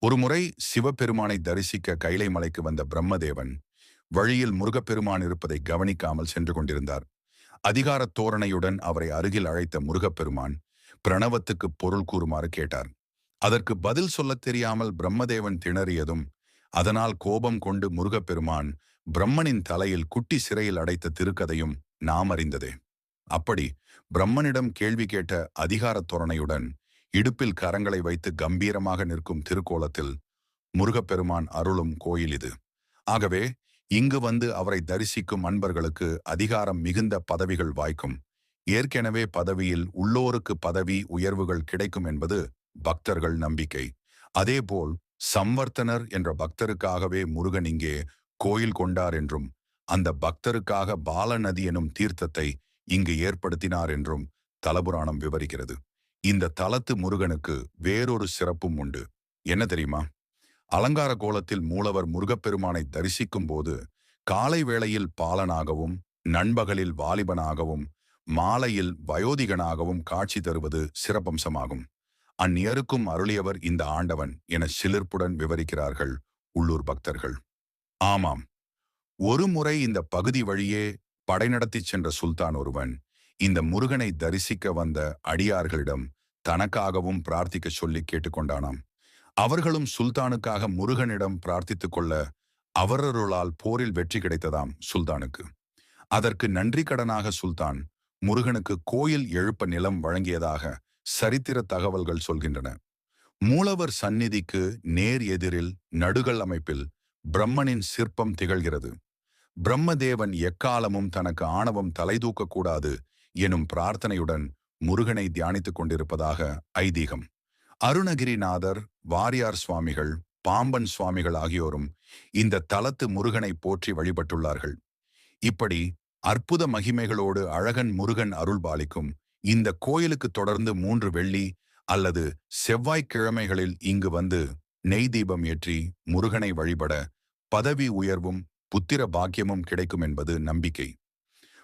ஒருமுறை சிவபெருமானை தரிசிக்க கைலை மலைக்கு வந்த பிரம்மதேவன் வழியில் முருகப்பெருமான் இருப்பதை கவனிக்காமல் சென்று கொண்டிருந்தார். அதிகாரத் தோரணையுடன் அவரை அருகில் அழைத்த முருகப்பெருமான் பிரணவத்துக்கு பொருள் கூறுமாறு கேட்டார். அதற்கு பதில் சொல்லத் தெரியாமல் பிரம்மதேவன் திணறியதும் அதனால் கோபம் கொண்டு முருகப்பெருமான் பிரம்மனின் தலையில் குட்டி சிறையில் அடைத்த திருக்கதையும் நாம் அறிந்ததே. அப்படி பிரம்மனிடம் கேள்வி கேட்ட அதிகாரத் தோரணையுடன் இடுப்பில் கரங்களை வைத்து கம்பீரமாக நிற்கும் திருக்கோலத்தில் முருகப்பெருமான் அருளும் கோயில் இது. ஆகவே இங்கு வந்து அவரை தரிசிக்கும் அன்பர்களுக்கு அதிகாரம் மிகுந்த பதவிகள் வாய்க்கும். ஏற்கனவே பதவியில் உள்ளோருக்கு பதவி உயர்வுகள் கிடைக்கும் என்பது பக்தர்கள் நம்பிக்கை. அதேபோல் சம்வர்த்தனர் என்ற பக்தருக்காகவே முருகன் இங்கே கோயில் கொண்டார் என்றும் அந்த பக்தருக்காக பாலநதி எனும் தீர்த்தத்தை இங்கு ஏற்படுத்தினார் என்றும் தலபுராணம் விவரிக்கிறது. இந்த தலத்து முருகனுக்கு வேறொரு சிறப்பும் உண்டு. என்ன தெரியுமா? அலங்கார கோலத்தில் மூலவர் முருகப்பெருமானை தரிசிக்கும் போது காலை வேளையில் பாலனாகவும், நண்பகலில் வாலிபனாகவும், மாலையில் வயோதிகனாகவும் காட்சி தருவது சிறப்பம்சமாகும். அந்நியருக்கும் அருளியவர் இந்த ஆண்டவன் என சிலிர்ப்புடன் விவரிக்கிறார்கள் உள்ளூர் பக்தர்கள். ஆமாம், ஒரு முறை இந்த பகுதி வழியே படைநடத்தி சென்ற சுல்தான் ஒருவன் இந்த முருகனை தரிசிக்க வந்த அடியார்களிடம் தனக்காகவும் பிரார்த்திக்க சொல்லி கேட்டுக்கொண்டானாம். அவர்களும் சுல்தானுக்காக முருகனிடம் பிரார்த்தித்துக் கொள்ள அவரருளால் போரில் வெற்றி கிடைத்ததாம் சுல்தானுக்கு. அதற்கு நன்றி கடனாக சுல்தான் முருகனுக்கு கோயில் எழுப்ப நிலம் வழங்கியதாக சரித்திர தகவல்கள் சொல்கின்றன. மூலவர் சந்நிதிக்கு நேர் எதிரில் நடுகள் அமைப்பில் பிரம்மனின் சிற்பம் திகழ்கிறது. பிரம்மதேவன் எக்காலமும் தனக்கு ஆணவம் தலைதூக்கக்கூடாது எனும் பிரார்த்தனையுடன் முருகனை தியானித்துக் கொண்டிருப்பதாக ஐதீகம். அருணகிரிநாதர், வாரியார் சுவாமிகள், பாம்பன் சுவாமிகள் ஆகியோரும் இந்த தலத்து முருகனை போற்றி வழிபட்டுள்ளார்கள். இப்படி அற்புத மகிமைகளோடு அழகன் முருகன் அருள்பாலிக்கும் இந்த கோயிலுக்கு தொடர்ந்து 3 வெள்ளி அல்லது செவ்வாய்க்கிழமைகளில் இங்கு வந்து நெய் தீபம் ஏற்றி முருகனை வழிபட பதவி உயர்வும் புத்திர பாக்கியமும் கிடைக்கும் என்பது நம்பிக்கை.